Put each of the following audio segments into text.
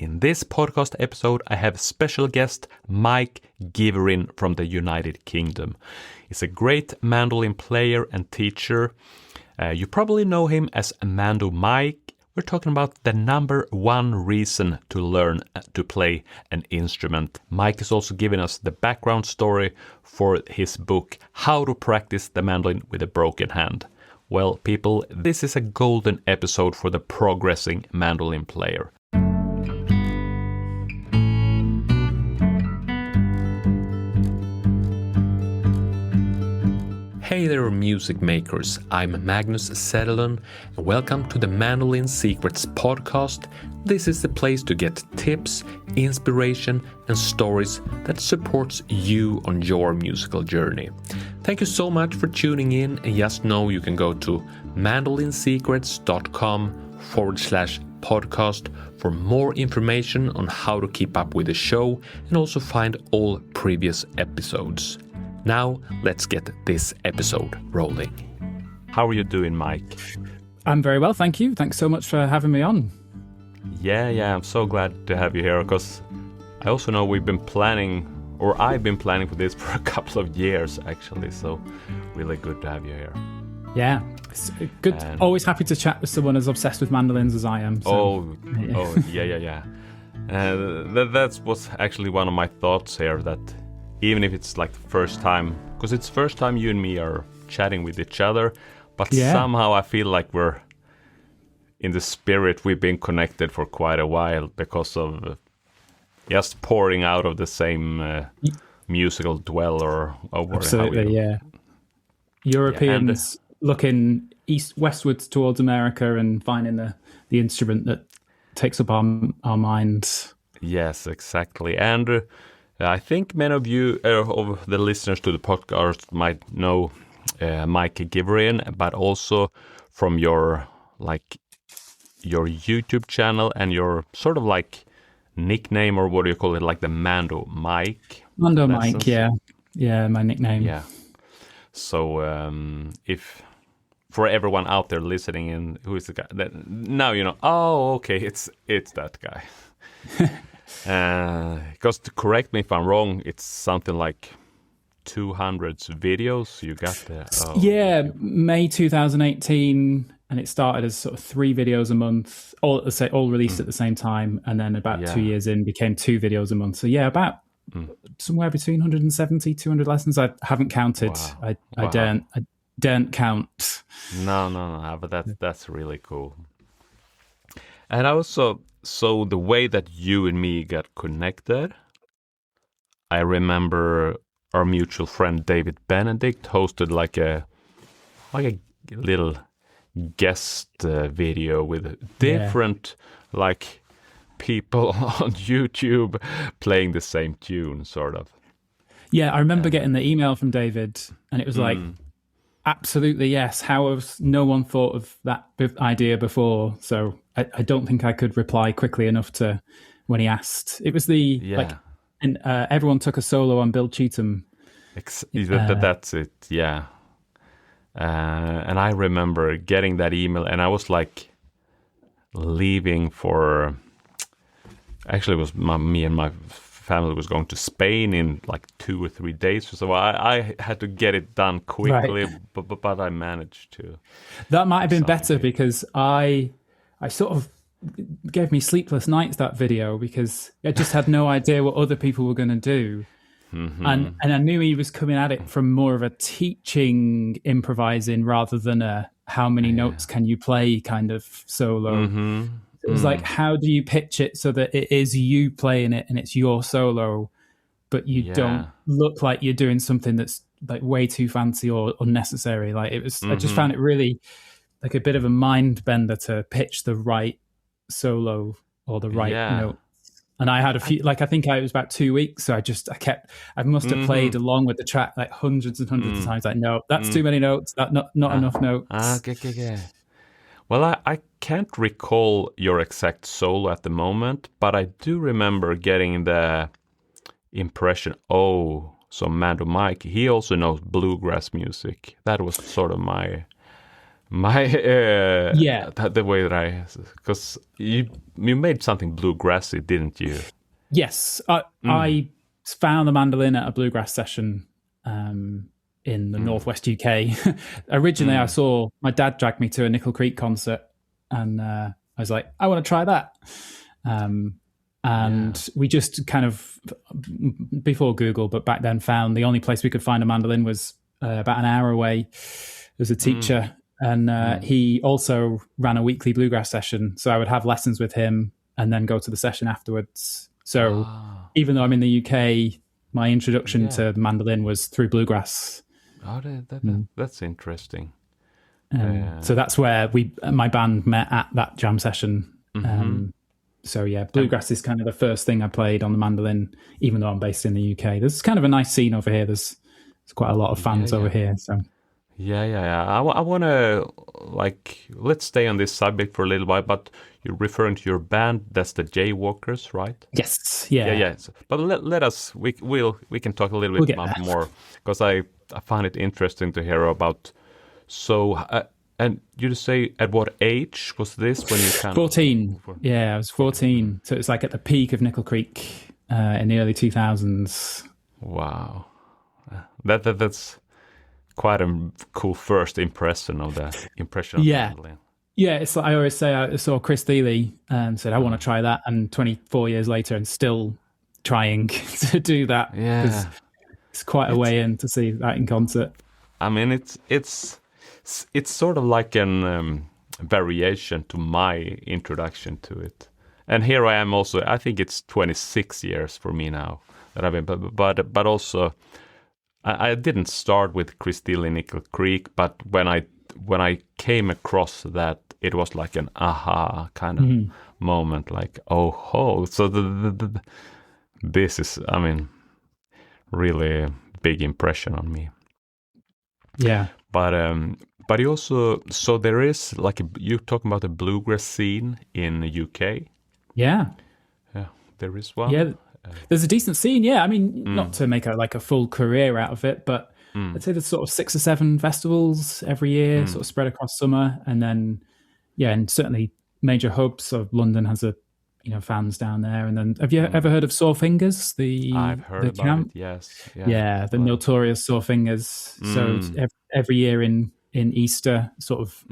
In this podcast episode, I have special guest Mike Giverin from the United Kingdom. He's a great mandolin player and teacher. You probably know him as Mando Mike. We're talking about the number one reason to learn to play an instrument. Mike is also giving us the background story for his book, How to Practice the Mandolin with a Broken Hand. Well, people, this is a golden episode for the progressing mandolin player. Hey there, music makers. I'm Magnus Zetterlund, and welcome to the Mandolin Secrets podcast. This is the place to get tips, inspiration, and stories that supports you on your musical journey. Thank you so much for tuning in, and just know you can go to mandolinsecrets.com/podcast for more information on how to keep up with the show and also find all previous episodes. Now, let's get this episode rolling. How are you doing, Mike? I'm very well, thank you. Thanks so much for having me on. Yeah, I'm so glad to have you here because I also know I've been planning for this for a couple of years, actually. So, really good to have you here. Yeah, it's good. Always happy to chat with someone as obsessed with mandolins as I am. So. Yeah. That was actually one of my thoughts here, that even if it's like the first time, because it's the first time you and me are chatting with each other, but somehow I feel like we're in the spirit, we've been connected for quite a while because of just pouring out of the same musical dwell or absolutely, yeah. Europeans looking westwards towards America and finding the instrument that takes up our minds. Yes, exactly. And I think many of you, of the listeners to the podcast, might know Mike Giverin, but also from your YouTube channel and your sort of like nickname, or what do you call it, like the Mando Mike? Mando Mike, yeah, my nickname. Yeah. So if for everyone out there listening in, who is the guy? Now you know. Oh, okay, it's that guy. Because to correct me if I'm wrong, it's something like 200 videos you got there. May 2018, and it started as sort of 3 videos a month, all released at the same time, and then about 2 years in became 2 videos a month. So about somewhere between 170, 200 lessons. I haven't counted. Wow. I daren't count. No, but that's really cool. And also, so the way that you and me got connected, I remember our mutual friend David Benedict hosted like a little guest video with different like people on YouTube playing the same tune, sort of. Yeah, I remember getting the email from David, and it was like, absolutely yes. How has no one thought of that idea before? So I don't think I could reply quickly enough to when he asked. It was and everyone took a solo on Bill Cheatham. That's it, yeah. And I remember getting that email, and I was like leaving for. Actually, it was me and my family was going to Spain in like 2 or 3 days, so I had to get it done quickly, right. but I managed to. That might have been better because I sort of gave me sleepless nights, that video, because I just had no idea what other people were going to do. Mm-hmm. And I knew he was coming at it from more of a teaching, improvising, rather than a how many notes can you play kind of solo. Mm-hmm. It was like, how do you pitch it so that it is you playing it and it's your solo, but you don't look like you're doing something that's like way too fancy or unnecessary. Like it was, I just found it really like a bit of a mind bender to pitch the right solo or the right note. And I had a few, like I think it was about 2 weeks, so I must have played along with the track like hundreds and hundreds of times. Like, no, that's too many notes. That not enough notes. Okay. Well, I can't recall your exact solo at the moment, but I do remember getting the impression, so Mando Mike, he also knows bluegrass music. That was sort of my My Yeah. the way that because you made something bluegrassy, didn't you? Yes, I found the mandolin at a bluegrass session in the northwest UK. Originally, I saw my dad dragged me to a Nickel Creek concert, and I was like, I want to try that. And we just kind of, before Google, but back then, found the only place we could find a mandolin was about an hour away. There's a teacher, and he also ran a weekly bluegrass session. So I would have lessons with him and then go to the session afterwards. So even though I'm in the UK, my introduction to the mandolin was through bluegrass. Oh, that's interesting. So that's where my band met at that jam session. So yeah, bluegrass is kind of the first thing I played on the mandolin, even though I'm based in the UK. There's kind of a nice scene over here. There's quite a lot of fans over here. So I want to let's stay on this subject for a little while. But you're referring to your band. That's the Jaywalkers, right? Yes. Yeah. Yeah. But let us. We can talk a little bit more because I find it interesting to hear about. So. And you say at what age was this when you kind 14. Yeah, I was 14. So it's like at the peak of Nickel Creek in the early 2000s. Wow. That's quite a cool first impression of the mandolin. Yeah, it's like I always say, I saw Chris Thiele and said, I want to try that. And 24 years later, and still trying to do that. Yeah. It's quite a way in to see that in concert. I mean, it's sort of like an variation to my introduction to it. And here I am also, I think it's 26 years for me now that I've been, but also I didn't start with Chris Thiele Nickel Creek, but when I came across that, it was like an aha kind of moment, like, oh, so this is, I mean, really a big impression on me. Yeah. But you also, so there is you talking about the bluegrass scene in the UK. Yeah, there is one. Yeah, there's a decent scene. Yeah, I mean, not to make a full career out of it, but I'd say there's sort of 6 or 7 festivals every year, sort of spread across summer, and then and certainly major hubs. So London has fans down there, and then have you ever heard of Sore Fingers? I've heard about camp? It. Yes. Yeah, the notorious Sore Fingers. So every year in Easter, sort of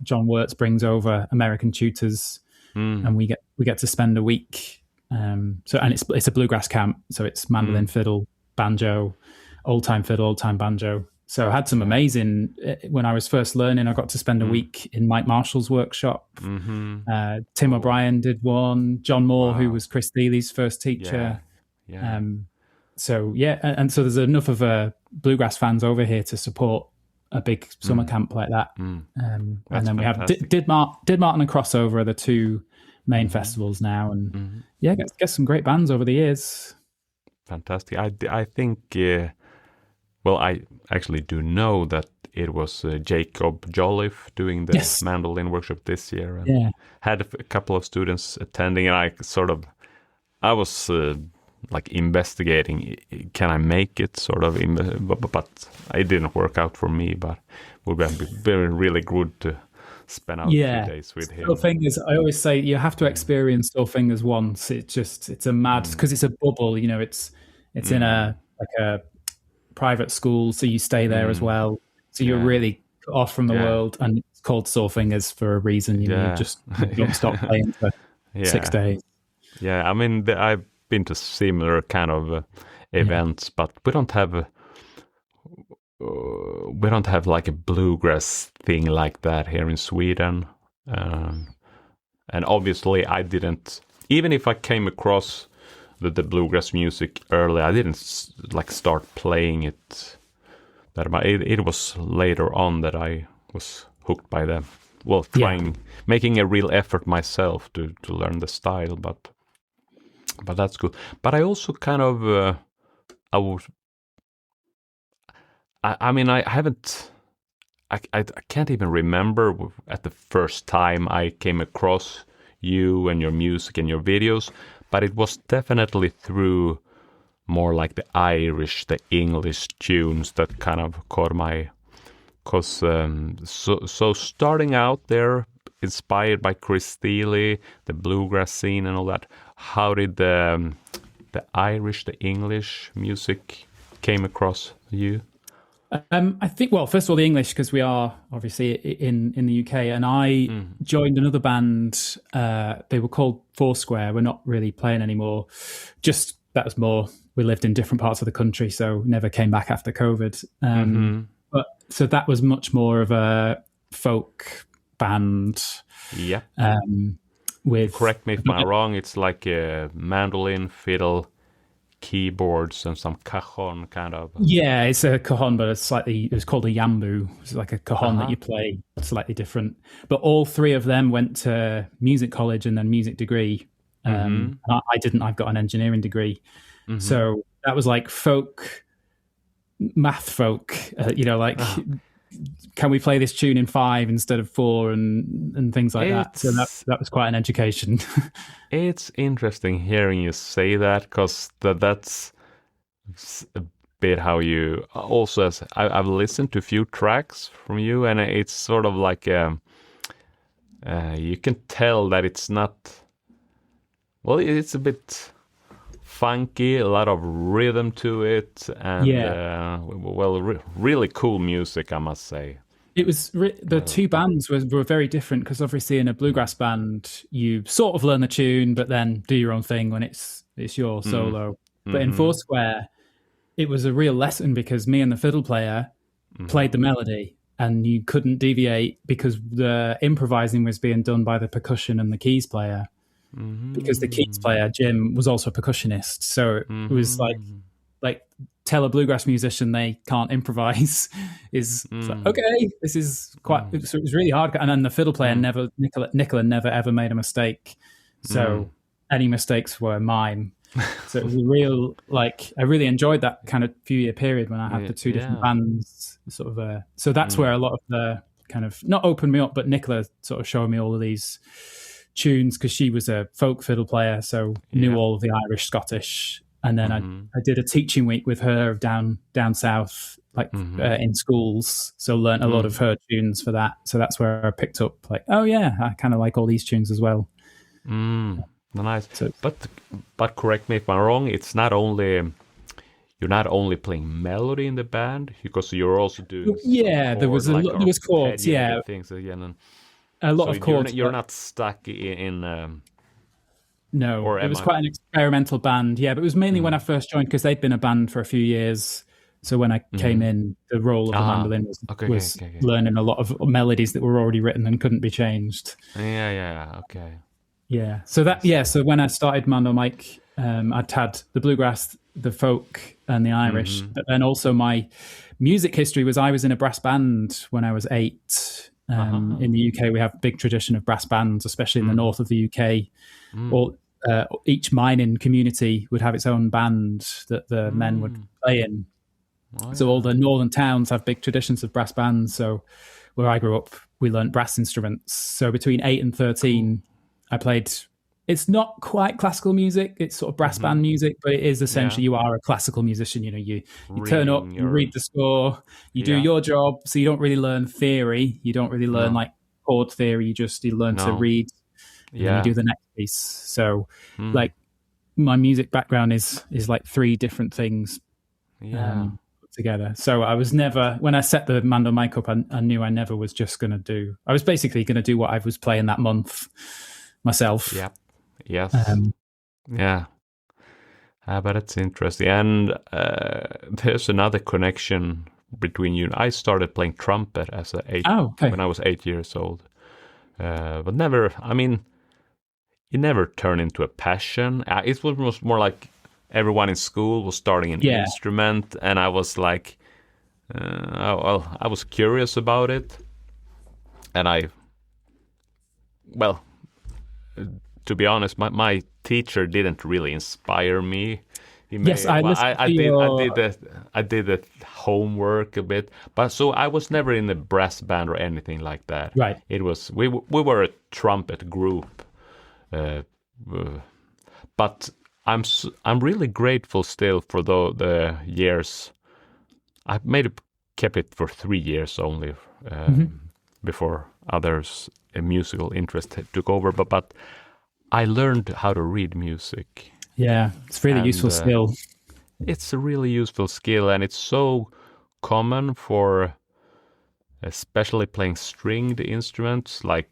John Wirtz brings over American tutors, and we get to spend a week. And it's a bluegrass camp, so it's mandolin, fiddle, banjo, old time fiddle, old time banjo. So I had some amazing. When I was first learning, I got to spend a week in Mike Marshall's workshop. Tim O'Brien did one. John Moore, who was Chris Thiele's first teacher. And so there's enough of bluegrass fans over here to support a big summer camp like that. And then we have Did Martin and Crossover are the 2 main festivals now, and get some great bands over the years. Fantastic. I think I actually do know that it was Jacob Jolliffe doing the mandolin workshop this year, and had a couple of students attending, and I was investigating, can I make it but it didn't work out for me, but it would be very really good to spend out 2 days with him. Still Fingers, I always say you have to experience Still Fingers once. It's a mad, because it's a bubble, it's in a private school, so you stay there as well, so you're really cut off from the world, and it's called Sore Fingers for a reason. You just don't stop playing for 6 days. I mean, I've been to similar kind of events, but we don't have like a bluegrass thing like that here in Sweden, and obviously I didn't, even if I came across the bluegrass music early, I didn't start playing it. It was later on that I was hooked by them. Well, making a real effort myself to learn the style, but that's good. But I also kind of I can't even remember at the first time I came across you and your music and your videos, but it was definitely through more like the Irish, the English tunes that kind of caught Because so starting out there, inspired by Chris Steele, the bluegrass scene and all that, how did the Irish, the English music came across you? I think, well, first of all, the English, because we are obviously in the UK, and I joined another band. They were called Foursquare. We're not really playing anymore. Just that was more. We lived in different parts of the country, so never came back after COVID. But so that was much more of a folk band. Yeah. With correct me if I'm wrong. It's like a mandolin, fiddle, keyboards, and some cajon kind of. Yeah, it's a cajon, but it was called a yambu. It's like a cajon that you play slightly different. But all three of them went to music college and then music degree. I didn't. I've got an engineering degree. So that was like folk, math folk, can we play this tune in 5 instead of 4 and things like that. So that was quite an education. It's interesting hearing you say that, because that's a bit how you also, I've listened to a few tracks from you, and it's sort of like you can tell that it's not, well, it's a bit funky, a lot of rhythm to it, and really cool music, I must say. It was the two bands were very different, because obviously in a bluegrass band you sort of learn the tune but then do your own thing when it's your solo. But in Foursquare it was a real lesson, because me and the fiddle player played the melody and you couldn't deviate, because the improvising was being done by the percussion and the keys player. Because the keys player, Jim, was also a percussionist. So it was like tell a bluegrass musician they can't improvise is like, okay, this is quite, so it was really hard. And then the fiddle player Nicola never ever made a mistake. So any mistakes were mine. So it was a real, I really enjoyed that kind of few year period when I had the two different bands sort of, so that's where a lot of the kind of, not opened me up, but Nicola sort of showed me all of these tunes, because she was a folk fiddle player, so knew all of the Irish, Scottish, and then I did a teaching week with her down south, in schools, so learnt a lot of her tunes for that. So that's where I picked up I kind of like all these tunes as well. Nice. So, but correct me if I'm wrong, it's not only, you're not only playing melody in the band, because you're also doing there was chords, things again. A lot of chords. You're not stuck in. No, it was quite an experimental band. Yeah, but it was mainly when I first joined, because they'd been a band for a few years. So when I came in, the role of the mandolin was learning a lot of melodies that were already written and couldn't be changed. Yeah. So when I started Mando Mike, I'd had the bluegrass, the folk, and the Irish. But then also my music history was I was in a brass band when I was 8. In the UK, we have a big tradition of brass bands, especially in the north of the UK. Each mining community would have its own band that the men would play in. So all the northern towns have big traditions of brass bands. So where I grew up, we learnt brass instruments. So between 8 and 13, I played. It's not quite classical music. It's sort of brass band music, but it is essentially you are a classical musician. You know, you turn up, you read the score, you do your job. So you don't really learn theory. You don't really learn chord theory. You learn to read. And then you do the next piece. So my music background is like 3 different things put together. So I was never, when I set the Mando Mike up, I knew I never was just going to do, I was basically going to do what I was playing that month myself. Yeah. Yes. But it's interesting. And there's another connection between you. I started playing trumpet as when I was 8 years old. But never, I mean, it never turned into a passion. It was more like everyone in school was starting an instrument, and I was like, I was curious about it. And to be honest, my teacher didn't really inspire me. I did the homework a bit, but so I was never in a brass band or anything like that. Right. It was we were a trumpet group, but I'm really grateful still for the years. I've made kept it for 3 years only before others' musical interest took over. But I learned how to read music. Yeah, it's a really useful skill. It's a really useful skill, and it's so common for especially playing stringed instruments. Like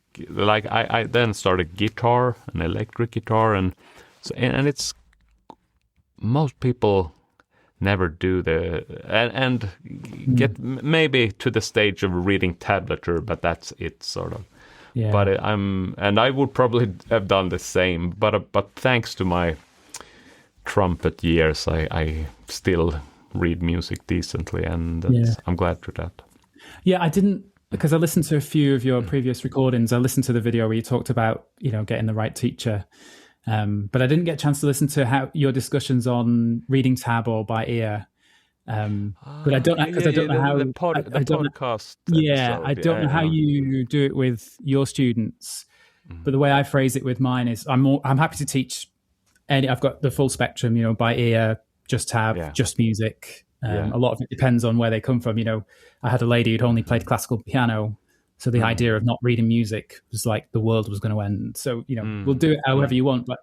I then started guitar, an electric guitar, and it's most people never do and get maybe to the stage of reading tablature, but that's it sort of. Yeah. But I would probably have done the same. But thanks to my trumpet years, I still read music decently, and I'm glad for that. Yeah, I didn't, because I listened to a few of your previous recordings. I listened to the video where you talked about, getting the right teacher. But I didn't get a chance to listen to how your discussions on reading tab or by ear. But I don't know, because I don't know how the podcast. I don't know how you do it with your students. But the way I phrase it with mine is, I'm happy to teach I've got the full spectrum, by ear, just tab, just music. A lot of it depends on where they come from. I had a lady who'd only played classical piano, so the idea of not reading music was like the world was going to end. So we'll do it however you want, but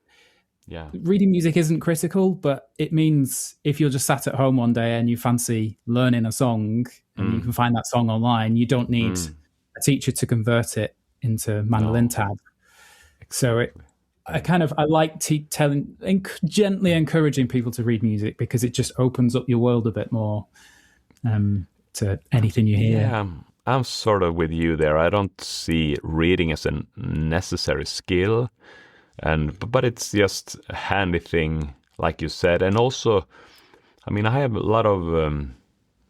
reading music isn't critical. But it means if you're just sat at home one day and you fancy learning a song and you can find that song online, you don't need a teacher to convert it into mandolin tab. So I like gently encouraging people to read music, because it just opens up your world a bit more to anything you hear. Yeah, I'm sort of with you there. I don't see reading as a necessary skill, but it's just a handy thing, like you said. And also, I have a lot of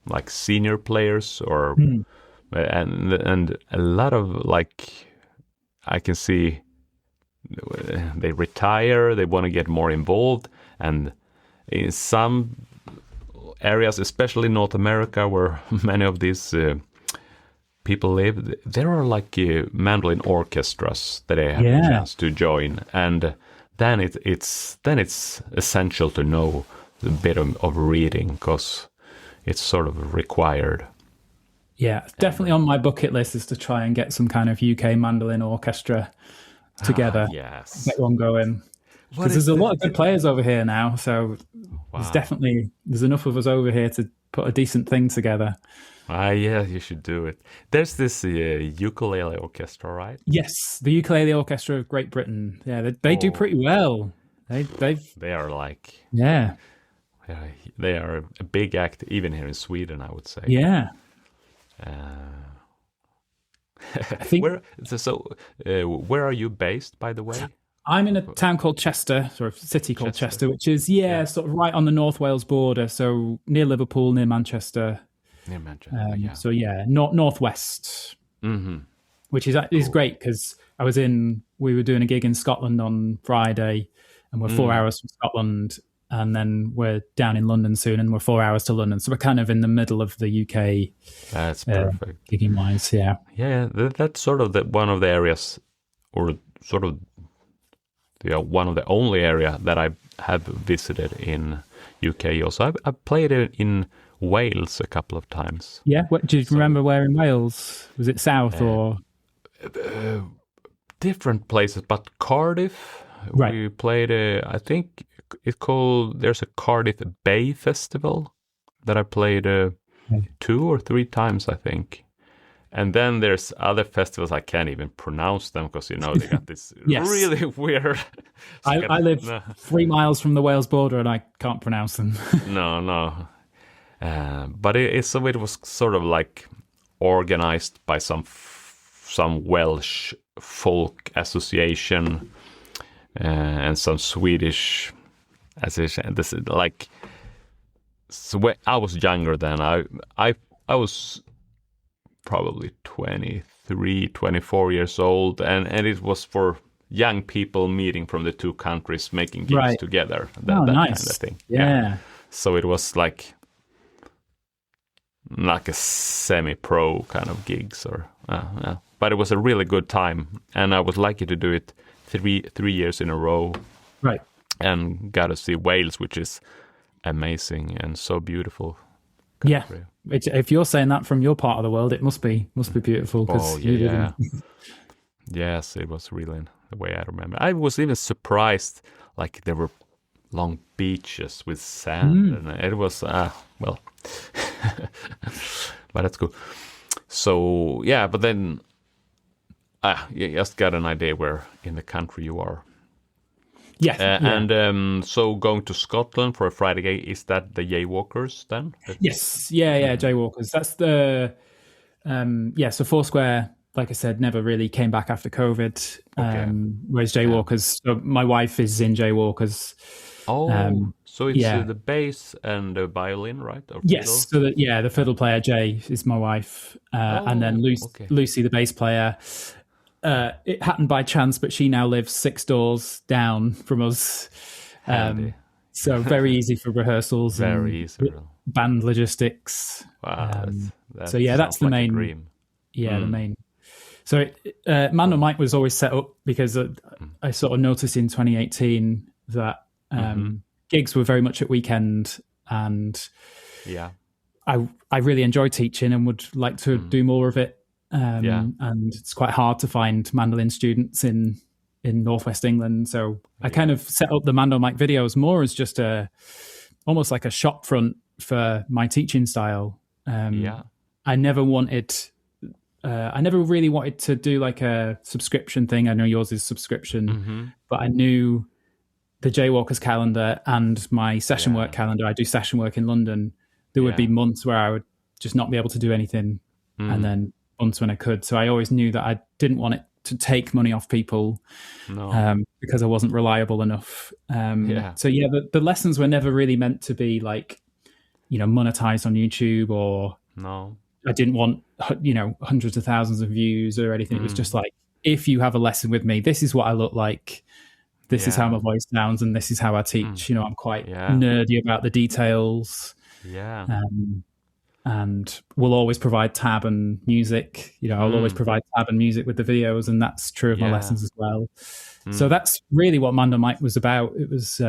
like senior players, and a lot of I can see. They retire, they want to get more involved, and in some areas, especially North America, where many of these people live, there are mandolin orchestras that they have a chance to join, and then it's essential to know a bit of reading, because it's sort of required. Yeah, definitely on my bucket list is to try and get some kind of UK mandolin orchestra together. Yes, get one going, because there's a lot of good players over here now, so there's enough of us over here to put a decent thing together. You should do it. There's this ukulele orchestra, right? Yes, the Ukulele Orchestra of Great Britain. Yeah, they do pretty well. They are they are a big act even here in Sweden, I would say. Yeah. I think where are you based, by the way? I'm in a town called Chester, or a city called Chester, which is sort of right on the North Wales border, so near Liverpool, near Manchester. Near Manchester, So northwest, which is great, because we were doing a gig in Scotland on Friday, and we're 4 hours from Scotland, and then we're down in London soon, and we're 4 hours to London. So we're kind of in the middle of the UK. That's perfect. Gigging wise, yeah. Yeah, that's sort of one of the areas, or sort of one of the only area that I have visited in UK. Also, I played it in Wales a couple of times. Yeah, do you remember where in Wales? Was it south or? Different places, but Cardiff. Right. We played, I think there's a Cardiff Bay Festival that I played 2 or 3 times, I think. And then there's other festivals, I can't even pronounce them, because they got this really weird. I live 3 miles from the Wales border, and I can't pronounce them. No. But it was sort of organized by some Welsh folk association and some Swedish association. This is so when I was younger then. I was probably 23, 24 years old, and it was for young people meeting from the 2 countries, making gigs together. That nice. kind of thing. Yeah. So it was like a semi-pro kind of gigs, but it was a really good time, and I was lucky to do it 3 years in a row. Right. And got to see Wales, which is amazing and so beautiful country. If you're saying that from your part of the world, it must be beautiful. Oh yeah. Yes, it was really the way I remember. I was even surprised, like there were long beaches with sand, and it was well, but that's cool. So yeah, but then you just got an idea where in the country you are. Yes, and so going to Scotland for a Friday gig, is that the Jaywalkers then? Yes, yeah, Jaywalkers. That's the So Foursquare, like I said, never really came back after COVID. Whereas Jaywalkers, so my wife is in Jaywalkers. Oh, so it's the bass and the violin, right? Or yes, fiddle? so the fiddle player Jay is my wife, and then Lucy, the bass player. It happened by chance, but she now lives 6 doors down from us. So very easy for rehearsals. Very easy. Band logistics. Wow. So that's the main dream. Yeah, the main. So Mando Mike was always set up because I sort of noticed in 2018 that gigs were very much at weekend, and I really enjoy teaching and would like to do more of it. And it's quite hard to find mandolin students in Northwest England. So I kind of set up the Mando Mike videos more as just almost like a shop front for my teaching style. I never really wanted to do like a subscription thing. I know yours is subscription, but I knew the Jaywalkers calendar and my session work calendar. I do session work in London. There would be months where I would just not be able to do anything, and then months when I could. So I always knew that I didn't want it to take money off people because I wasn't reliable enough. So the lessons were never really meant to be like, monetized on YouTube, or I didn't want, hundreds of thousands of views or anything. It was just like, if you have a lesson with me, this is what I look like. This is how my voice sounds, and this is how I teach. I'm quite nerdy about the details. And we'll always provide tab and music. I'll always provide tab and music with the videos, and that's true of my lessons as well. So that's really what Mando Mike was about. It was,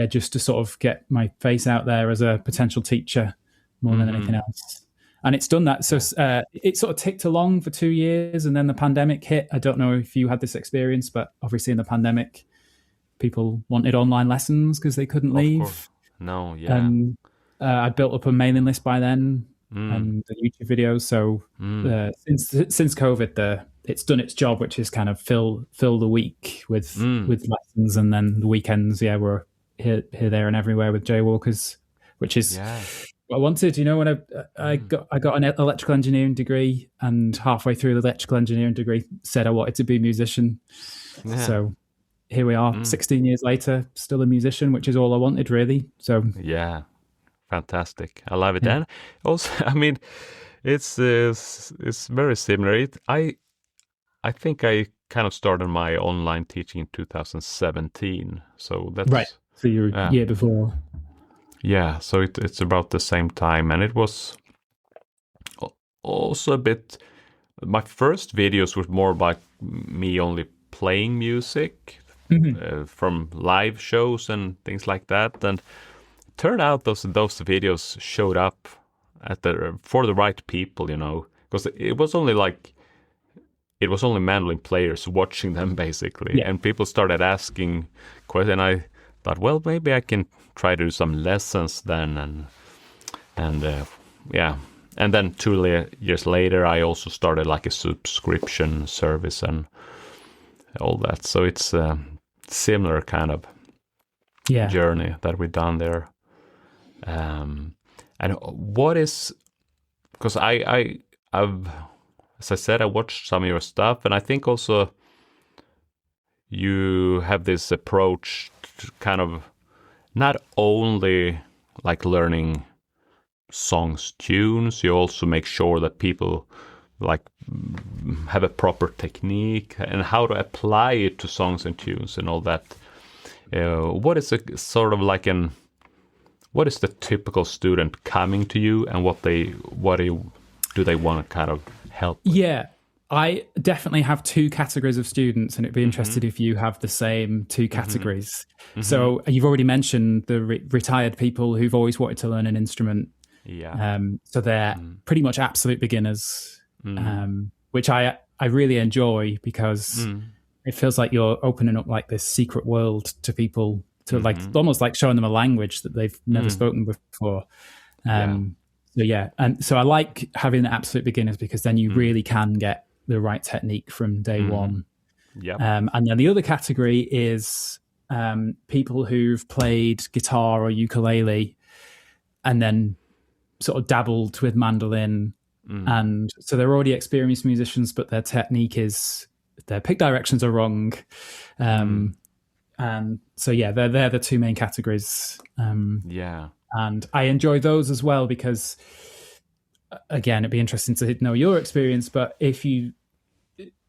just to sort of get my face out there as a potential teacher more than anything else. And it's done that. So it sort of ticked along for 2 years, and then the pandemic hit. I don't know if you had this experience, but obviously in the pandemic, people wanted online lessons because they couldn't leave. I built up a mailing list by then and the YouTube videos. So since COVID, it's done its job, which is kind of fill the week with lessons, and then the weekends, we're here, there, and everywhere with Jaywalkers, which is what I wanted. When I got an electrical engineering degree, and halfway through the electrical engineering degree, said I wanted to be a musician. So here we are, 16 years later, still a musician, which is all I wanted, really. So fantastic. I love it. And also, I mean, it's very similar. I think I kind of started my online teaching in 2017. So that's right. So you're a year before. Yeah. So it's about the same time, and it was also a bit. My first videos were more about me only playing music from live shows and things like that, and turned out those videos showed up for the right people, because it was only mandolin players watching them basically, and people started asking questions. And I thought, well, maybe I can try to do some lessons then, and then 2 years later, I also started like a subscription service and all that. So it's a similar kind of journey that we've done there. And what is, because I've, as I said, I watched some of your stuff, and I think also you have this approach to kind of not only like learning songs, tunes, you also make sure that people like have a proper technique and how to apply it to songs and tunes and all that. What is a sort of like what is the typical student coming to you, and what do they want to kind of help with? Yeah, I definitely have 2 categories of students, and it'd be interested if you have the same 2 categories. So you've already mentioned the retired people who've always wanted to learn an instrument. Yeah. So they're pretty much absolute beginners, which I really enjoy because it feels like you're opening up like this secret world to people, to like almost like showing them a language that they've never spoken before. So yeah, and so I like having the absolute beginners because then you really can get the right technique from day one. Yep. And then the other category is people who've played guitar or ukulele and then sort of dabbled with mandolin. And so they're already experienced musicians, but their technique is, their pick directions are wrong. And so, yeah, they're the two main categories. And I enjoy those as well because, again, it'd be interesting to know your experience, but if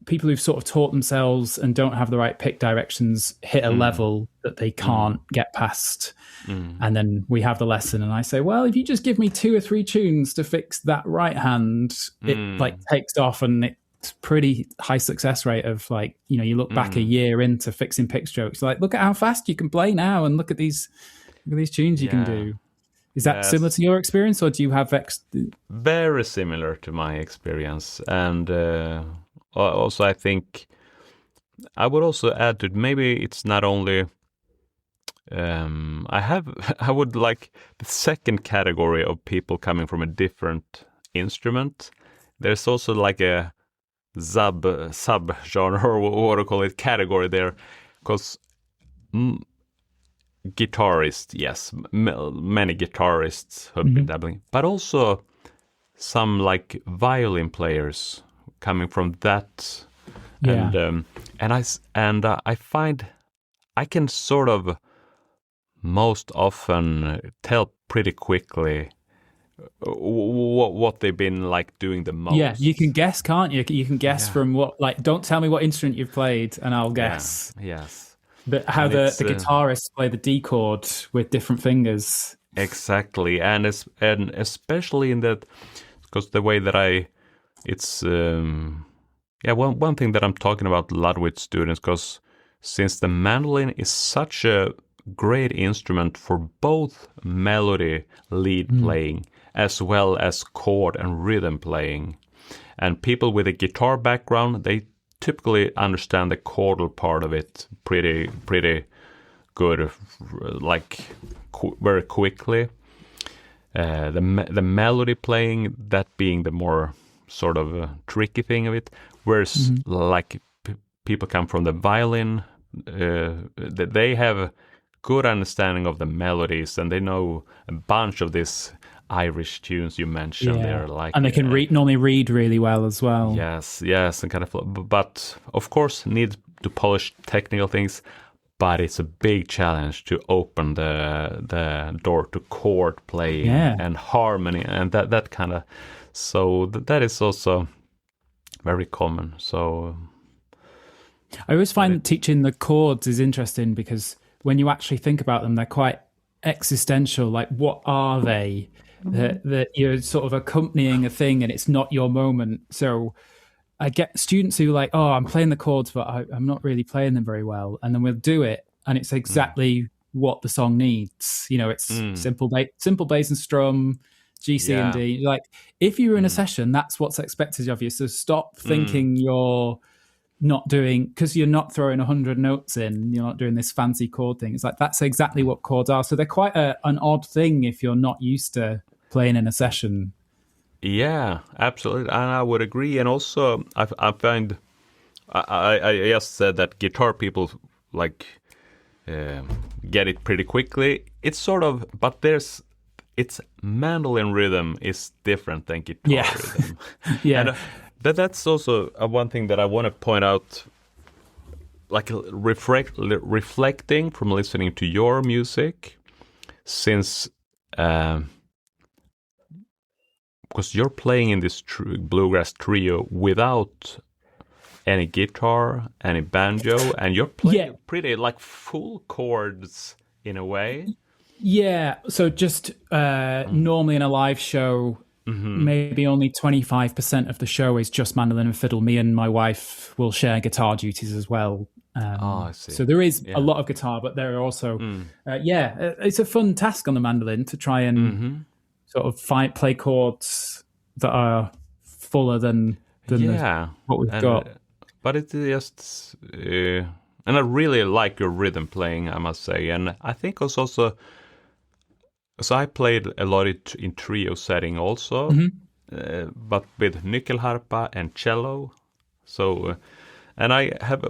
people who've sort of taught themselves and don't have the right pick directions hit a level that they can't get past. And then we have the lesson and I say, well, if you just give me 2 or 3 tunes to fix that right hand, it like takes off, and it's pretty high success rate of like, you know, you look back a year into fixing pick strokes, like, look at how fast you can play now and look at these tunes you can do. Is that similar to your experience, or do you have very similar to my experience? And also, I think I would also add that maybe it's not only I would like the second category of people coming from a different instrument. There's also like a sub genre, or what do you call it, category there, because guitarists, yes, many guitarists have been dabbling, but also some like violin players coming from that, and I find I can sort of most often tell pretty quickly what they've been like doing the most. Yeah, you can guess, can't you? You can guess from what, like, don't tell me what instrument you've played and I'll guess. Yes. But how the guitarists play the D chord with different fingers. Exactly, and especially in that, because the way that it's one thing that I'm talking about a lot with students, because since the mandolin is such a great instrument for both melody lead playing as well as chord and rhythm playing, and people with a guitar background, they typically understand the chordal part of it pretty good, like very quickly. The melody playing, that being the more sort of tricky thing of it, whereas like people come from the violin, they have a good understanding of the melodies, and they know a bunch of these Irish tunes you mentioned there, like, and they can normally read really well as well. Yes, and kind of, but of course need to polish technical things. But it's a big challenge to open the door to chord playing and harmony, and that kind of. So that is also very common. So I always find teaching the chords is interesting because when you actually think about them, they're quite existential. Like, what are they? That you're sort of accompanying a thing and it's not your moment. So I get students who are like, oh, I'm playing the chords, but I'm not really playing them very well. And then we'll do it, and it's exactly what the song needs. You know, it's simple bass and strum, G, C, and D. Like, if you're in a session, that's what's expected of you. So stop thinking you're not doing, because you're not throwing 100 notes in, you're not doing this fancy chord thing. It's like, that's exactly what chords are. So they're quite an odd thing if you're not used to playing in a session. Yeah, absolutely, and I would agree. And also, I find I just said that guitar people like get it pretty quickly. It's sort of, but it's mandolin rhythm is different than guitar rhythm. And that's also one thing that I want to point out. Like reflecting from listening to your music, since. Because you're playing in this bluegrass trio without any guitar, any banjo, and you're playing pretty like full chords in a way. Yeah, so just normally in a live show, maybe only 25% of the show is just mandolin and fiddle. Me and my wife will share guitar duties as well. I see. So there is a lot of guitar, but there are also, it's a fun task on the mandolin to try and sort of play chords that are fuller than what we've got. But it's just, and I really like your rhythm playing, I must say. And I think also, so I played a lot in trio setting also, but with nyckelharpa and cello. So, and I have,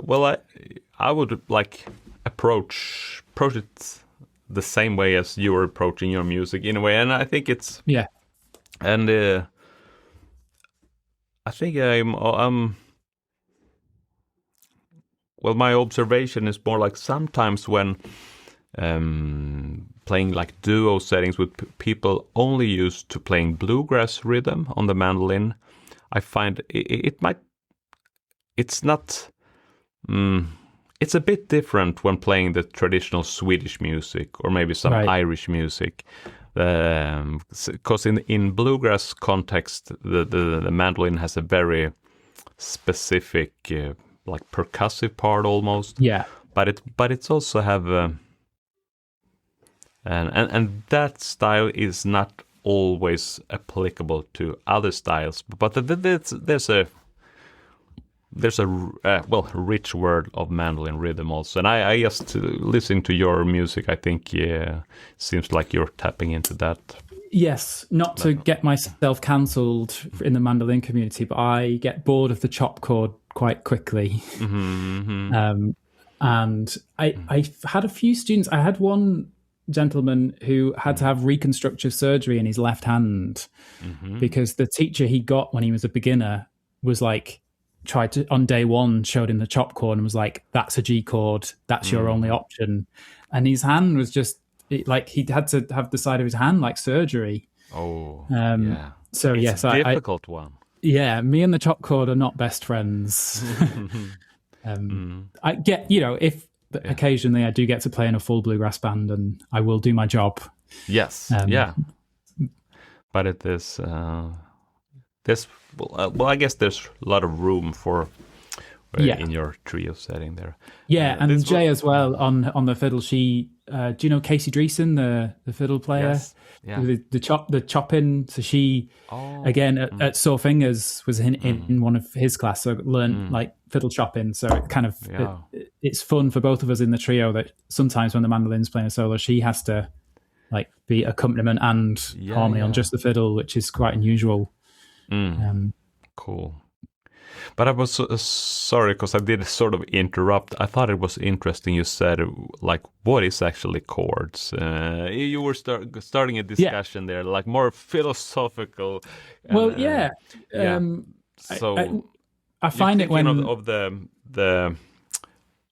I would like approach it the same way as you were approaching your music in a way. And I think it's, and I think well, my observation is more like sometimes when playing like duo settings with people only used to playing bluegrass rhythm on the mandolin, I find it's not, it's a bit different when playing the traditional Swedish music or maybe some Irish music. Because in bluegrass context, the mandolin has a very specific like percussive part almost. Yeah. But it's also have and that style is not always applicable to other styles. But there's a rich world of mandolin rhythm also. And I just listening to your music, I think seems like you're tapping into that. Yes, not to get myself cancelled in the mandolin community, but I get bored of the chop chord quite quickly. And I had a few students. I had one gentleman who had to have reconstructive surgery in his left hand because the teacher he got when he was a beginner was like, tried to, on day one, showed him the chop chord and was like, that's a G chord, that's your only option. And his hand was just, like he had to have the side of his hand like surgery. So it's yes, a difficult one. Yeah, me and the chop chord are not best friends. I get, if occasionally I do get to play in a full bluegrass band, and I will do my job. Yes, but it is I guess there's a lot of room for in your trio setting there. Yeah, and Jay as well on the fiddle. She do you know Casey Dreesen, the fiddle player? Yes. Yeah. The chopping. So she again at Sore Fingers was in one of his class, so learned like fiddle chopping. So it kind of it's fun for both of us in the trio that sometimes when the mandolin's playing a solo, she has to like be accompaniment and harmony on just the fiddle, which is quite unusual. Cool. But I was sorry because I did sort of interrupt. I thought it was interesting you said, like, what is actually chords? You were starting a discussion there, like more philosophical. So I find it when of the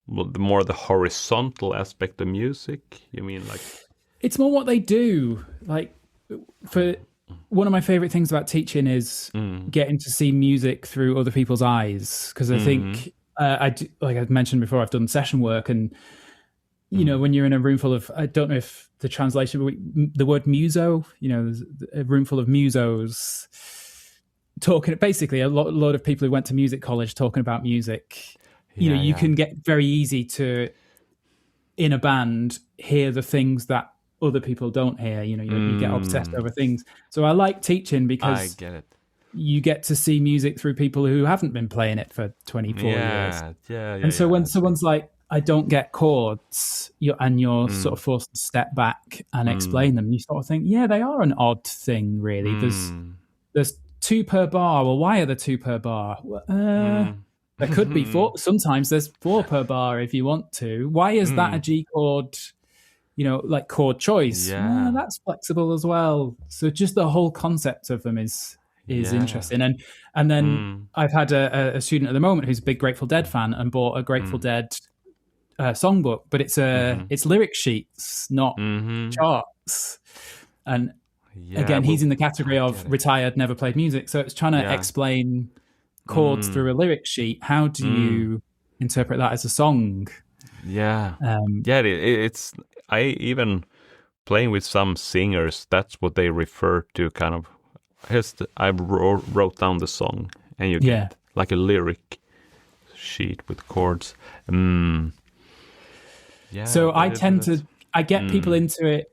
more the horizontal aspect of music. You mean like it's more what they do. Like for one of my favorite things about teaching is getting to see music through other people's eyes, because I think I do, like I mentioned before, I've done session work, and when you're in a room full of, I don't know if the translation, but the word muso, there's a room full of musos talking, basically a lot of people who went to music college talking about music. You can get very easy to, in a band, hear the things that other people don't hear. You get obsessed over things. So I like teaching because I get it. You get to see music through people who haven't been playing it for 24 years. And so when someone's like, I don't get chords, you're sort of forced to step back and explain them, you sort of think, they are an odd thing, really. There's 2 per bar. Well, why are there 2 per bar? There could be 4. Sometimes there's 4 per bar if you want to. Why is that a G chord? Like chord choice. That's flexible as well. So just the whole concept of them is interesting. And then I've had a student at the moment who's a big Grateful Dead fan and bought a Grateful Dead songbook, but it's it's lyric sheets, not charts. And again, he's in the category of retired, never played music. So it's trying to explain chords through a lyric sheet. How do you interpret that as a song? It's I even playing with some singers, that's what they refer to, kind of. I wrote down the song, and you get like a lyric sheet with chords. So I tend to, I get people into it.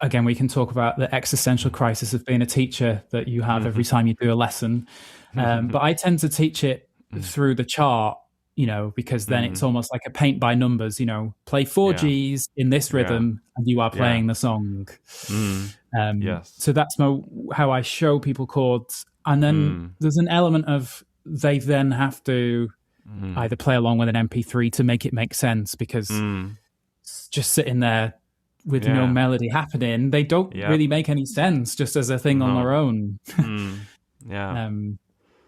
again, we can talk about the existential crisis of being a teacher that you have every time you do a lesson. But I tend to teach it through the chart, because then it's almost like a paint by numbers, play 4 Gs in this rhythm and you are playing the song. So that's how I show people chords. And then there's an element of they then have to either play along with an MP3 to make it make sense, because just sitting there with no melody happening, they don't really make any sense just as a thing on their own.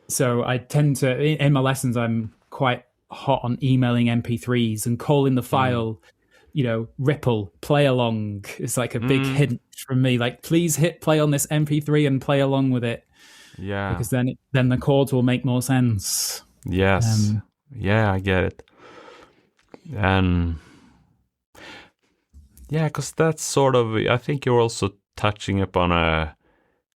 So I tend to, in my lessons, I'm quite hot on emailing MP3s and calling the file, Ripple, play along. It's like a big hint from me, like, please hit play on this MP3 and play along with it. Yeah. Because then the chords will make more sense. Yes. I get it. And because that's sort of, I think you're also touching upon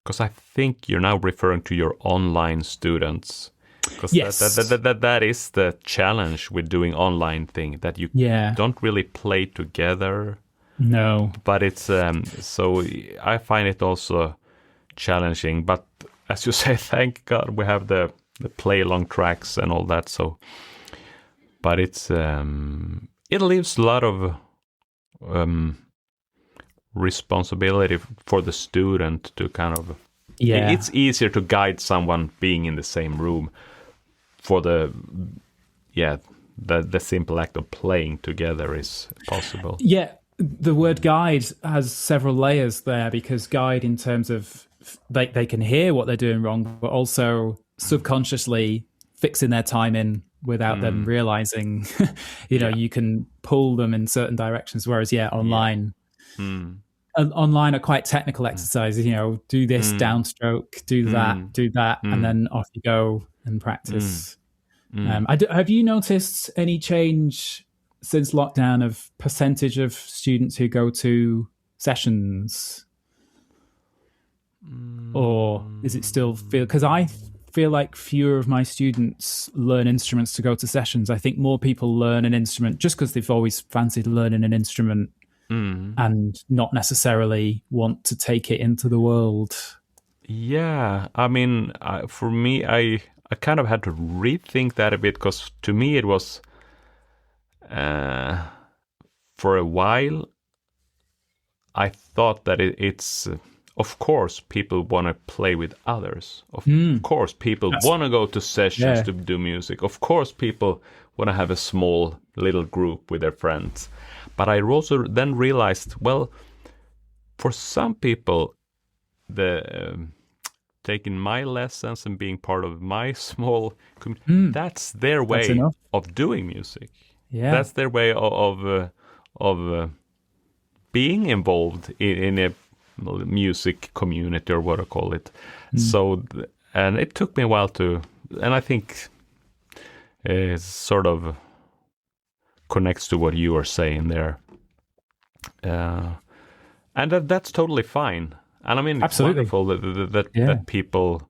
because I think you're now referring to your online students. Because that is the challenge with doing online thing, that you don't really play together. No. But it's, so I find it also challenging. But as you say, thank God we have the play along tracks and all that. So, but it's, it leaves a lot of responsibility for the student to kind of, it's easier to guide someone being in the same room for the simple act of playing together is possible. The word guide has several layers there, because guide in terms of they can hear what they're doing wrong, but also subconsciously fixing their timing without them realizing. You can pull them in certain directions, whereas online online are quite technical exercises. Do this downstroke, do that, and then off you go and practice. Have you noticed any change since lockdown of percentage of students who go to sessions? Or is it still because I feel like fewer of my students learn instruments to go to sessions. I think more people learn an instrument just because they've always fancied learning an instrument and not necessarily want to take it into the world. Yeah, I mean, for me, I kind of had to rethink that a bit, because to me it was, for a while, I thought that it's, of course, people want to play with others. Of course, people want to go to sessions to do music. Of course, people want to have a small little group with their friends. But I also then realized, well, for some people, taking my lessons and being part of my small community, that's their way of doing music. Yeah, that's their way of being involved in a music community, or what I call it. So, and it took me a while and I think it sort of connects to what you are saying there. And that's totally fine. And I mean, it's wonderful that people,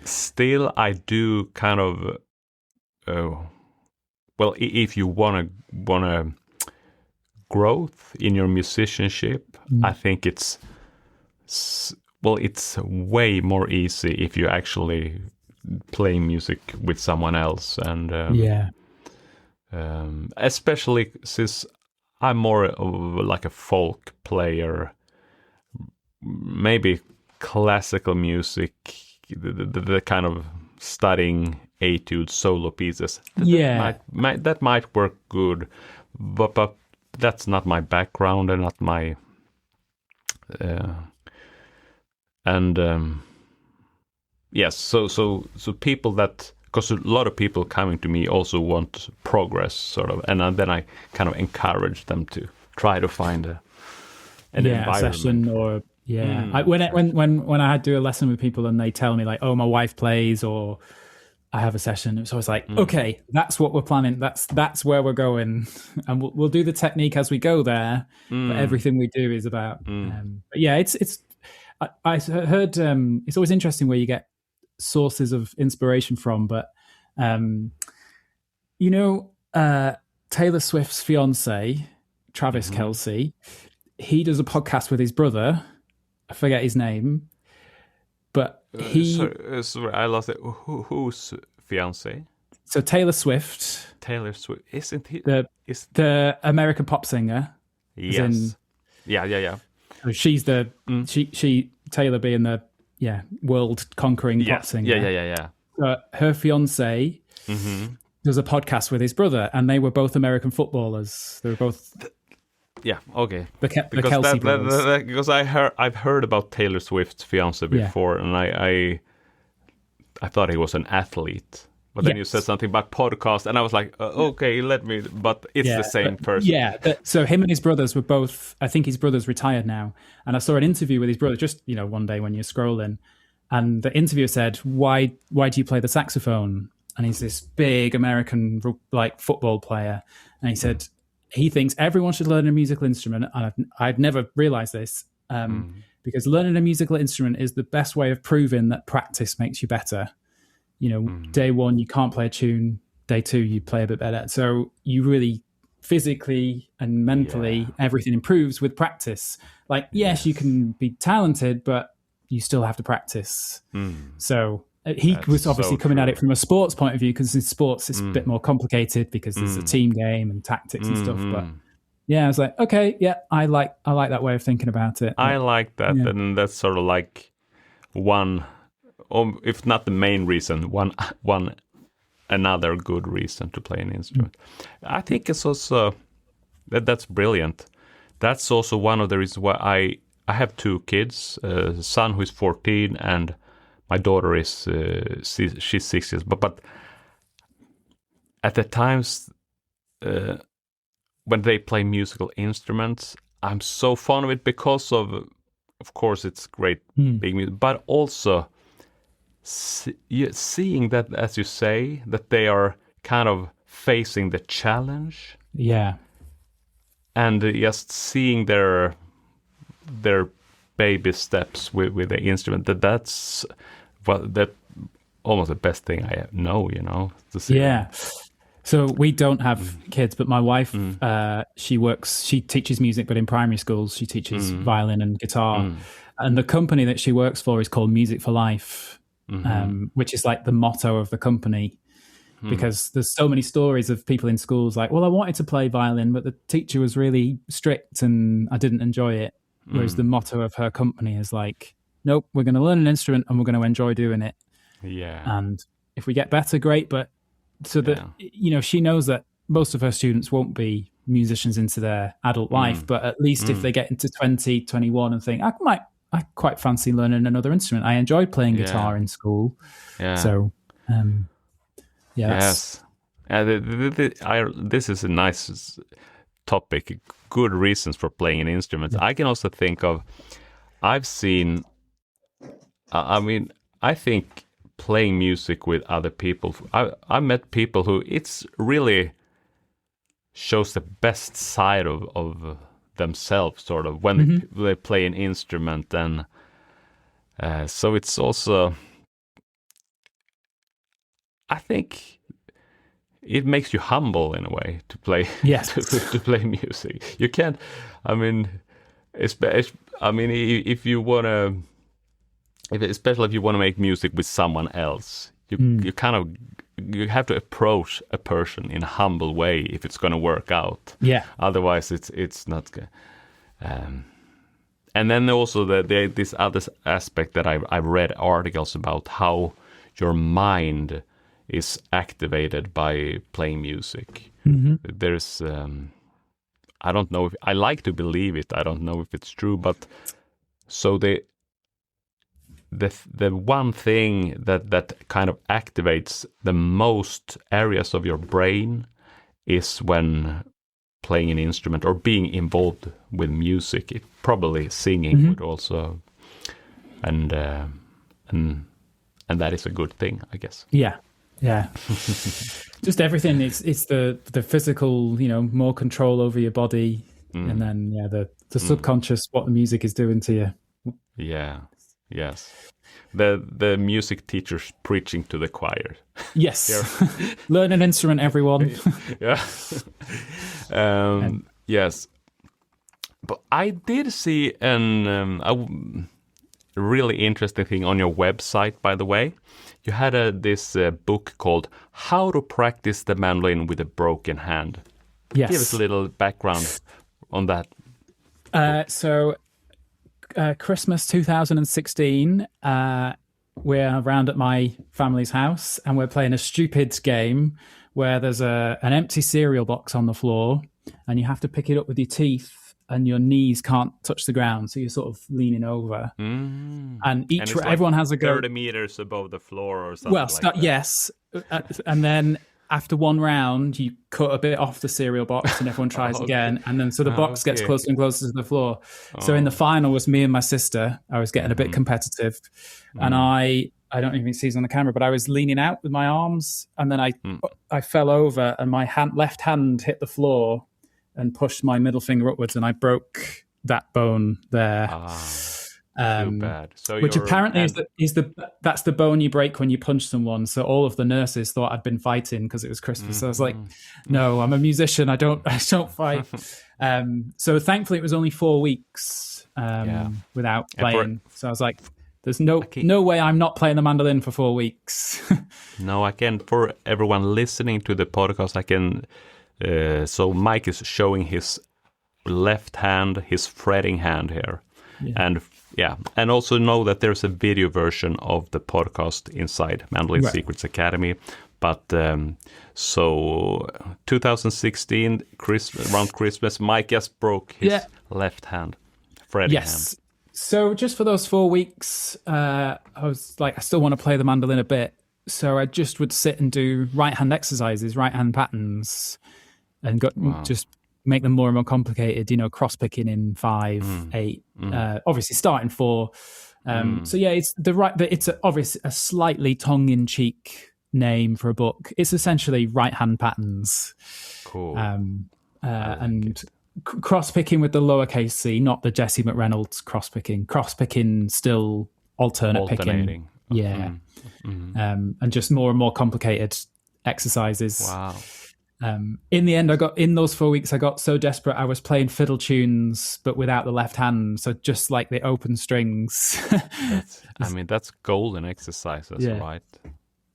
still, I do kind of, well, if you want to growth in your musicianship, I think it's way more easy if you actually play music with someone else, and especially since I'm more of like a folk player, maybe classical music, the kind of studying etude solo pieces. That might work good, but that's not my background and not my yes. So people that, because a lot of people coming to me also want progress, sort of, and then I kind of encourage them to try to find an environment. A session, or when I do a lesson with people and they tell me like, oh, my wife plays, or I have a session, it's always like, okay, that's what we're planning. That's where we're going, and we'll do the technique as we go there. But everything we do is about. But yeah, it's. I heard it's always interesting where you get sources of inspiration from, but Taylor Swift's fiance Travis Kelce. He does a podcast with his brother. I forget his name, but sorry, I lost it. Who's fiance? So Taylor Swift. Taylor Swift, isn't he? The American pop singer. Yes. Yeah. She's the she Taylor being the world conquering pop singer. Yeah. Her fiance does a podcast with his brother, and they were both American footballers. They were both. Okay. The Kelce brothers. Because I've heard about Taylor Swift's fiance before, and I thought he was an athlete. But then you said something about podcast, and I was like, okay, but it's the same person. Yeah, so him and his brothers were both, I think his brother's retired now. And I saw an interview with his brother just, one day when you're scrolling. And the interviewer said, why do you play the saxophone? And he's this big American, football player. And he said, he thinks everyone should learn a musical instrument. And I'd never realized this, because learning a musical instrument is the best way of proving that practice makes you better. Day one, you can't play a tune. Day two, you play a bit better. So you really physically and mentally, everything improves with practice. Yes, you can be talented, but you still have to practice. So he was obviously coming at it from a sports point of view, because in sports, it's a bit more complicated because there's a team game and tactics and stuff. But I was like, okay, I like that way of thinking about it. I like that. And that's sort of like one... Or if not the main reason, one another good reason to play an instrument. I think it's also that's brilliant. That's also one of the reasons why I have two kids, a son who is 14 and my daughter is she's 6 years. But at the times when they play musical instruments, I'm so fond of it because of course it's great big music, but also seeing that, as you say, that they are kind of facing the challenge, and just seeing their baby steps with the instrument. That's almost the best thing I know. To see. Yeah. So we don't have kids, but my wife, she teaches music, but in primary schools she teaches violin and guitar, and the company that she works for is called Music for Life. Which is like the motto of the company, because there's so many stories of people in schools like, well, I wanted to play violin, but the teacher was really strict and I didn't enjoy it. Whereas the motto of her company is like, nope, we're going to learn an instrument and we're going to enjoy doing it. Yeah. And if we get better, great. But so that, she knows that most of her students won't be musicians into their adult life, but at least if they get into 20, 21 and think, I quite fancy learning another instrument. I enjoyed playing guitar in school. Yeah. So, yes. This is a nice topic. Good reasons for playing an instrument. I can also think of, I've seen, I think playing music with other people, I met people who it's really shows the best side of themselves, sort of, when they play an instrument. And so it's also, I think it makes you humble in a way to play to play music. You can't, if you want to, especially if you want to make music with someone else, you have to approach a person in a humble way if it's going to work out. Yeah. Otherwise, it's not good. And then also this other aspect that I've read articles about, how your mind is activated by playing music. There's, I don't know if I like to believe it. I don't know if it's true, but so the one thing that kind of activates the most areas of your brain is when playing an instrument or being involved with music. It probably singing would also, and that is a good thing, I guess. Yeah. Just everything. It's the physical, more control over your body, and then the subconscious, what the music is doing to you. Yeah. Yes. The music teachers preaching to the choir. Yes. Learn an instrument, everyone. Yes. But I did see a really interesting thing on your website, by the way. You had this book called How to Practice the Mandolin with a Broken Hand. Yes. Give us a little background on that. Christmas 2016, we're around at my family's house and we're playing a stupid game where there's an empty cereal box on the floor and you have to pick it up with your teeth and your knees can't touch the ground, so you're sort of leaning over. And everyone has a go 30 meters above the floor or something like that. Yes. And then after one round, you cut a bit off the cereal box and everyone tries again. And then so the box gets closer and closer to the floor. So in the final was me and my sister. I was getting a bit competitive. And I don't even see it on the camera, but I was leaning out with my arms. And then I fell over and my left hand hit the floor and pushed my middle finger upwards. And I broke that bone there. Too bad. So which apparently that's the bone you break when you punch someone. So all of the nurses thought I'd been fighting because it was Christmas. So I was like, no, I'm a musician. I don't fight. So thankfully it was only 4 weeks without playing. So I was like, there's no way I'm not playing the mandolin for 4 weeks. No, I can. For everyone listening to the podcast, I can. So Mike is showing his left hand, his fretting hand here. And also know that there's a video version of the podcast inside Mandolin Secrets Academy. But so 2016, around Christmas, Mike just broke his left hand, fretting hand. So just for those 4 weeks, I was like, I still want to play the mandolin a bit. So I just would sit and do right hand exercises, right hand patterns, and just make them more and more complicated, cross picking in 5, 8, obviously starting 4. So yeah, it's obviously a slightly tongue-in-cheek name for a book. It's essentially right hand patterns. Cool. And cross picking with the lowercase c, not the Jesse McReynolds cross picking still alternating. Yeah. And just more and more complicated exercises. Wow. In the end, in those 4 weeks, I got so desperate, I was playing fiddle tunes, but without the left hand. So just like the open strings. That's golden exercises, right?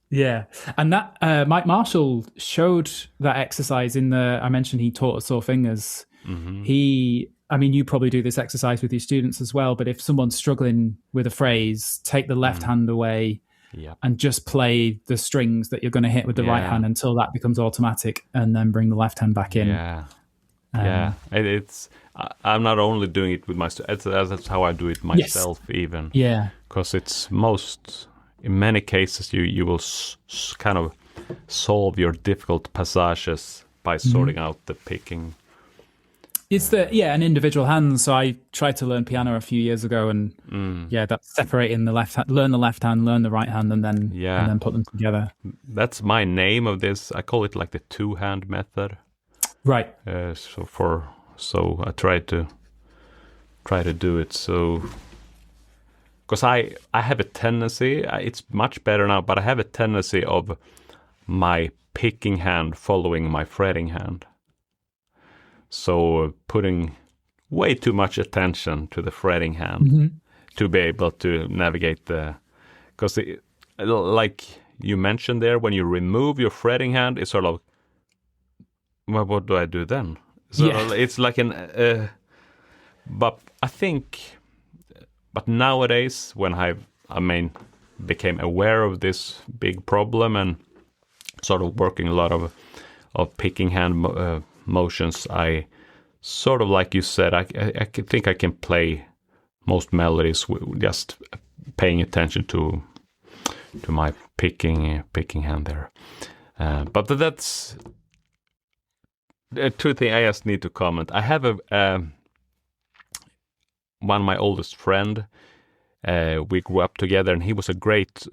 Yeah. And that Mike Marshall showed that exercise I mentioned he taught us sore fingers. You probably do this exercise with your students as well, but if someone's struggling with a phrase, take the left hand away. And just play the strings that you're going to hit with the right hand until that becomes automatic, and then bring the left hand back in. I'm not only doing it with my students, that's how I do it myself even. Because it's in many cases you will kind of solve your difficult passages by sorting out the picking. It's an individual hand. So I tried to learn piano a few years ago, and that's separating the left hand, learn the left hand, learn the right hand, and then put them together. That's my name of this. I call it like the 2-hand method. Right. So I try to do it. So because I have a tendency, it's much better now, but I have a tendency of my picking hand following my fretting hand. So putting way too much attention to the fretting hand to be able to navigate because like you mentioned there, when you remove your fretting hand, it's sort of, well, what do I do then? So it's like but I think, but nowadays when I became aware of this big problem and sort of working a lot of picking hand motions, I sort of, like you said, I think I can play most melodies just paying attention to my picking hand there. But that's two things I just need to comment. I have one of my oldest friend. We grew up together, and he was a great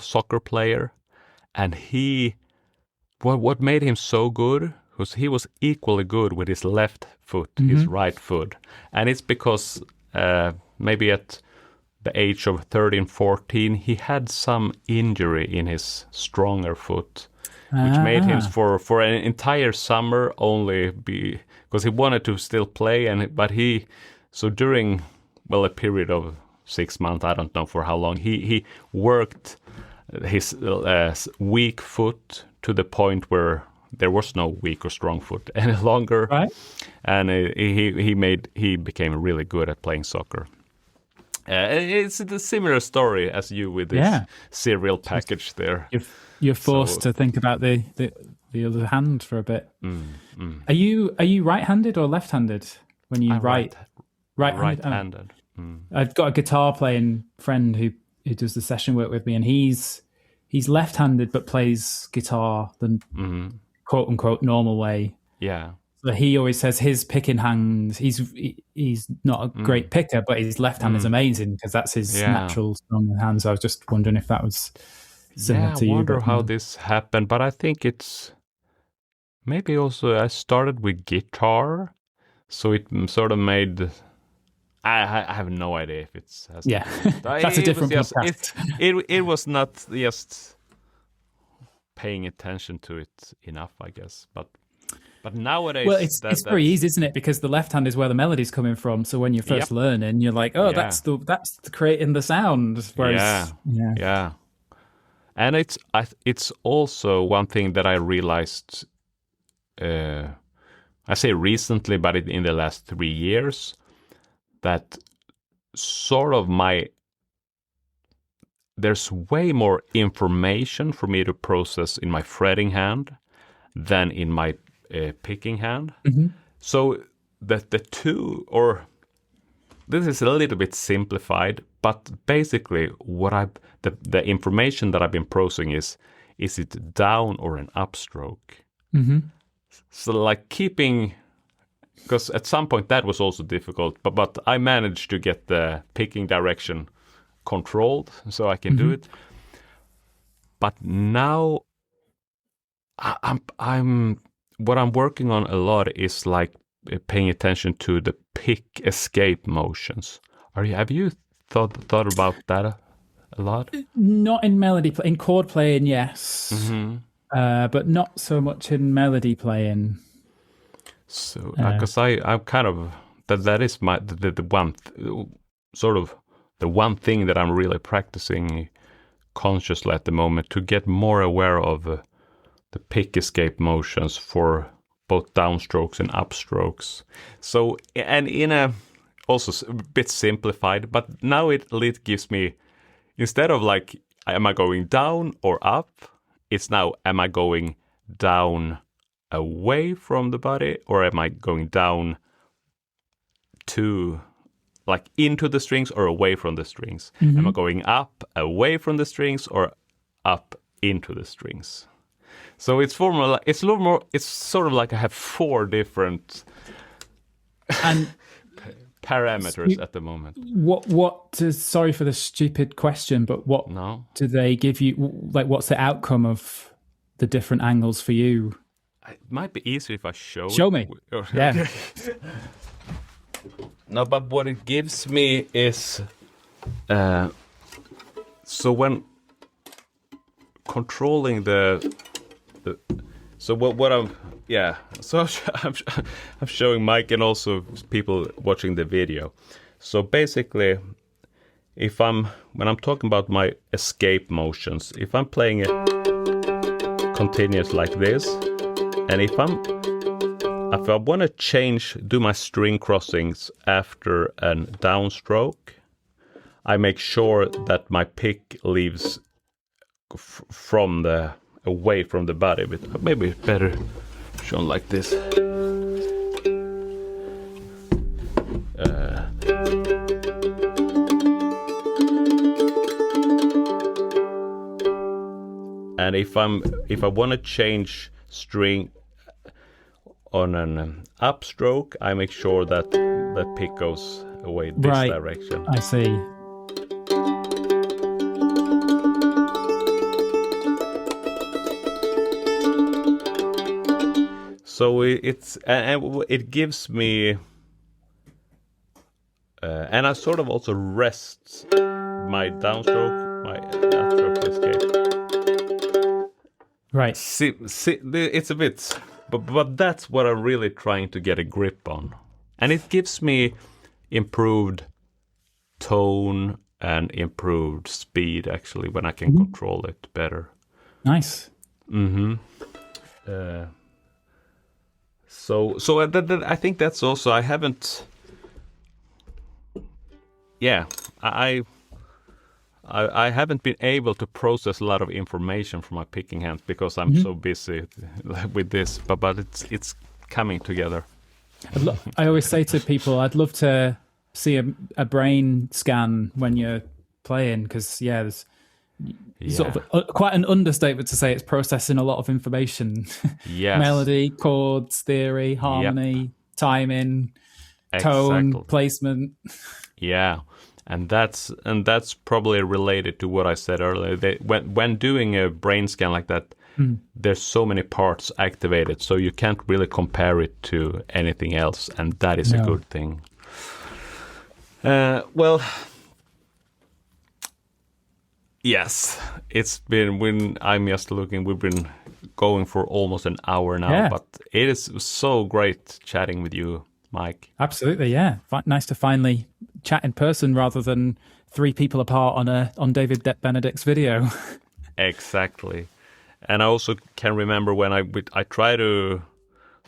soccer player. And what made him so good was he was equally good with his left foot, his right foot. And it's because maybe at the age of 13, 14, he had some injury in his stronger foot. which made him for an entire summer only because he wanted to still play, but during a period of 6 months, I don't know for how long, he worked his weak foot to the point where there was no weak or strong foot any longer, right? And he became really good at playing soccer. It's a similar story as you with this cereal package there. You're forced to think about the other hand for a bit. Are you right-handed or left-handed when you write? Right-handed. I've got a guitar playing friend who does the session work with me, and he's left-handed but plays guitar the quote unquote normal way. Yeah. So he always says his picking hand, he's not a great picker, but his left hand is amazing because that's his natural strong hand. So I was just wondering if that was similar to you. I wonder how this happened, but I think it's maybe also I started with guitar, so it sort of made. I have no idea if it's. That's a different podcast. It was not just paying attention to it enough, I guess, but nowadays, well, it's very easy, isn't it? Because the left hand is where the melody's coming from. So when you're first learning, you're like, oh, that's creating the sound. Whereas, and it's also one thing that I realized. I say recently, but in the last 3 years, that sort of there's way more information for me to process in my fretting hand than in my picking hand. So that the two, or this is a little bit simplified, but basically the information that I've been processing is it down or an upstroke? So like because at some point that was also difficult, but I managed to get the picking direction controlled so I can do it. But now I'm what I'm working on a lot is like paying attention to the pick escape motions. Have you thought about that a lot? Not in melody in chord playing, yes, but not so much in melody playing. So because I'm kind of that is my the one sort of the one thing that I'm really practicing consciously at the moment, to get more aware of the pick escape motions for both downstrokes and upstrokes. So, and in a also a bit simplified, but now it gives me, instead of like, am I going down or up? It's now, am I going down away from the body, or am I going down to, like, into the strings or away from the strings? Am I going up away from the strings or up into the strings? So it's formula. It's a little more. It's sort of like I have 4 different and parameters at the moment. Sorry for the stupid question, but what do they give you? Like, what's the outcome of the different angles for you? It might be easier if I show me. Yeah. No, but what it gives me is, so when controlling so what so I'm showing Mike and also people watching the video. So basically, when I'm talking about my escape motions, if I'm playing it continuous like this, and if I want to do my string crossings after a downstroke, I make sure that my pick leaves away from the body. But maybe better shown like this. And if I want to change string on an upstroke, I make sure that the pick goes away this direction. I see. So it gives me, and I sort of also rest my downstroke, my upstroke escape. Right. It's a bit, but that's what I'm really trying to get a grip on, and it gives me improved tone and improved speed actually when I can control it better. Nice. So I think that's also I haven't. Yeah, I haven't been able to process a lot of information from my picking hands because I'm so busy with this, but it's coming together. I always say to people, I'd love to see a brain scan when you're playing, because there's sort of quite an understatement to say it's processing a lot of information. Yes. Melody, chords, theory, harmony, timing, tone, placement. Yeah. And that's probably related to what I said earlier. When doing a brain scan like that, there's so many parts activated, so you can't really compare it to anything else, and that is a good thing. Well, yes, it's been when I'm just looking. We've been going for almost an hour now, but it is so great chatting with you, Mike. Absolutely, yeah. Nice to finally chat in person rather than 3 people apart on David Benedict's video. Exactly. And I also can remember when I tried to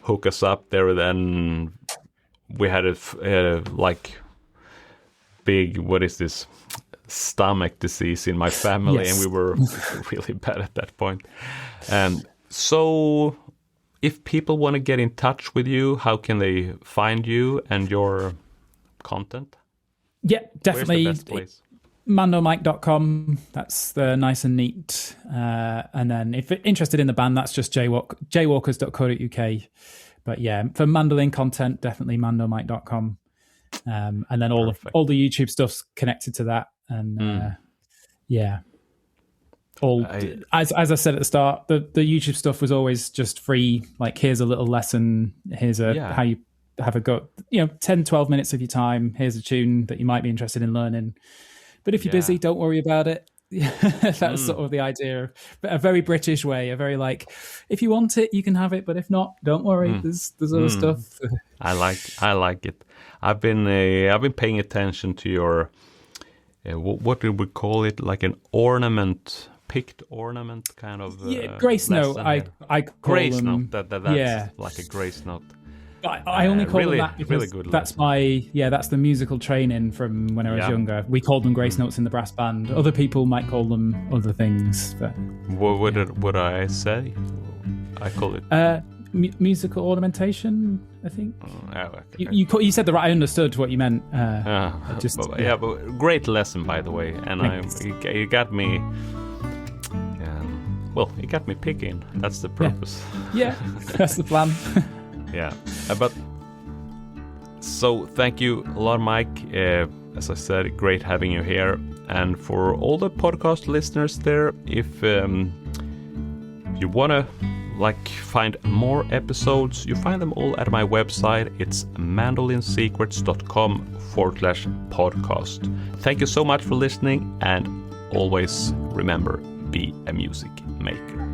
hook us up there, then we had a like big, what is this, stomach disease in my family, and we were really bad at that point. So if people want to get in touch with you, how can they find you and your content? Yeah, definitely. Where's the best place? MandoMike.com. That's the nice and neat. And then if you're interested in the band, that's just Jaywalkers.co.uk. But yeah, for mandolin content, definitely MandoMike.com. And then all the YouTube stuff's connected to that. And as I said at the start, the YouTube stuff was always just free. Like, here's a little lesson. Here's how you have a go. 10, 12 minutes of your time. Here's a tune that you might be interested in learning. But if you're busy, don't worry about it. That's sort of the idea. But a very British way, a very like, if you want it, you can have it. But if not, don't worry. There's other stuff. I like it. I've been paying attention to your what did we call it? Like an ornament, picked ornament kind of. Grace note. I call grace them, note. That's like a grace note. I only call them that because really good that's that's the musical training from when I was younger. We called them grace notes in the brass band. Other people might call them other things. But what did I say? I call it musical ornamentation, I think. Okay. You said the right. I understood what you meant. But great lesson, by the way, and you got me. Well, you got me picking. That's the purpose. Yeah, that's the plan. Yeah, but so thank you a lot, Mike. As I said, great having you here. And for all the podcast listeners there, if you want to find more episodes, you find them all at my website. It's mandolinsecrets.com/podcast. Thank you so much for listening, and always remember, be a music maker.